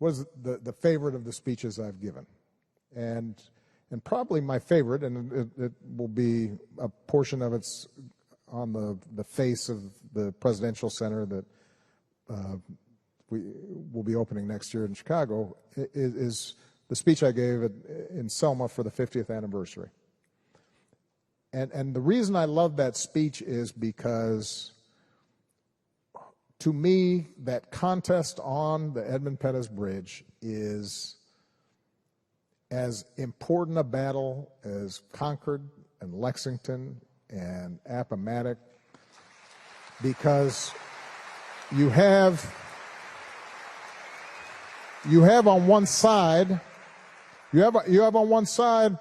was the favorite of the speeches I've given. And probably my favorite, and it will be a portion of it's on the face of the Presidential Center that we will be opening next year in Chicago, is the speech I gave in Selma for the 50th anniversary. And the reason I love that speech is because, to me, that contest on the Edmund Pettis Bridge is as important a battle as Concord and Lexington and Appomattox, because you have on one side, you have on one side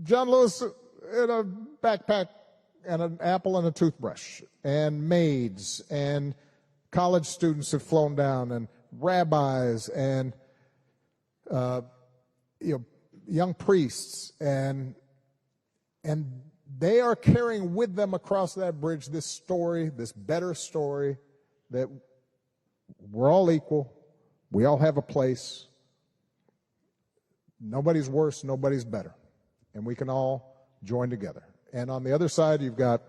John Lewis in a backpack and an apple and a toothbrush, and maids, and college students have flown down, and rabbis, and young priests, and they are carrying with them across that bridge this story, this better story, that we're all equal, we all have a place, nobody's worse, nobody's better, and we can all join together. And on the other side, you've got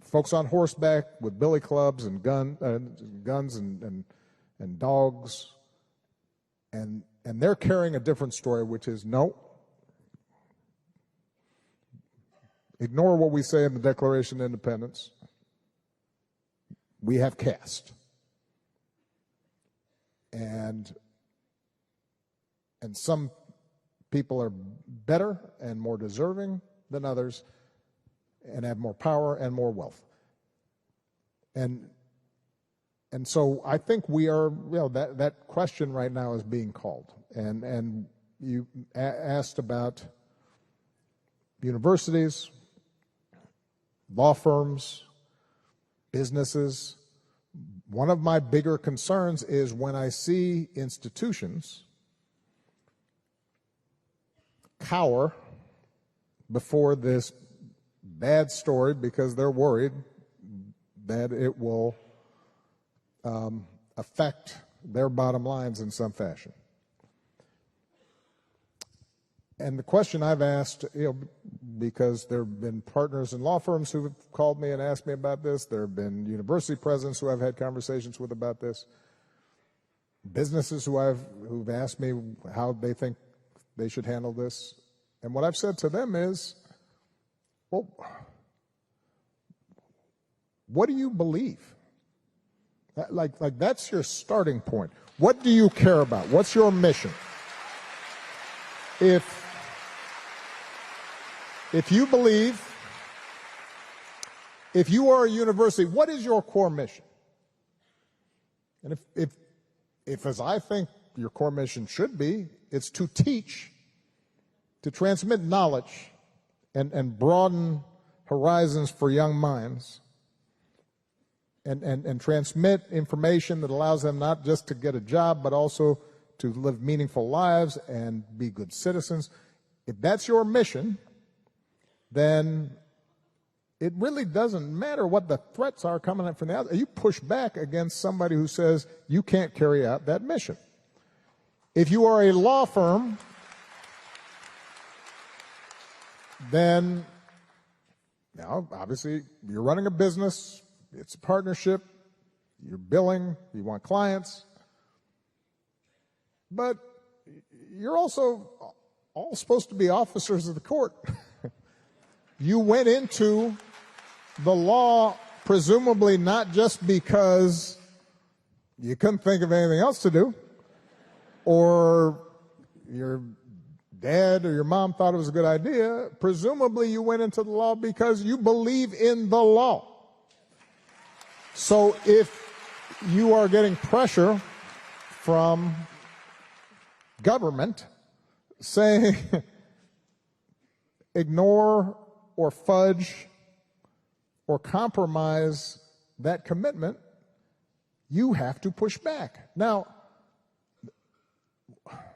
folks on horseback with billy clubs and guns and dogs, and they're carrying a different story, which is, no, ignore what we say in the Declaration of Independence. We have caste. And some people are better and more deserving than others and have more power and more wealth. And so I think we are, that question right now is being called. And you asked about universities, law firms, businesses. One of my bigger concerns is when I see institutions cower before this bad story because they're worried that it will affect their bottom lines in some fashion. And the question I've asked, because there have been partners in law firms who have called me and asked me about this, there have been university presidents who I've had conversations with about this, businesses who've asked me how they think they should handle this. And what I've said to them is, well, what do you believe? Like that's your starting point. What do you care about? What's your mission? If you believe, if you are a university, what is your core mission? And if as I think your core mission should be, it's to teach, to transmit knowledge and broaden horizons for young minds, and transmit information that allows them not just to get a job, but also to live meaningful lives and be good citizens. If that's your mission, then it really doesn't matter what the threats are coming up from the outside. You push back against somebody who says you can't carry out that mission. If you are a law firm, then now obviously you're running a business, it's a partnership, you're billing, you want clients, but you're also all supposed to be officers of the court. You went into the law presumably not just because you couldn't think of anything else to do, or your dad or your mom thought it was a good idea. Presumably you went into the law because you believe in the law. So if you are getting pressure from government saying ignore or fudge or compromise that commitment, you have to push back. Now,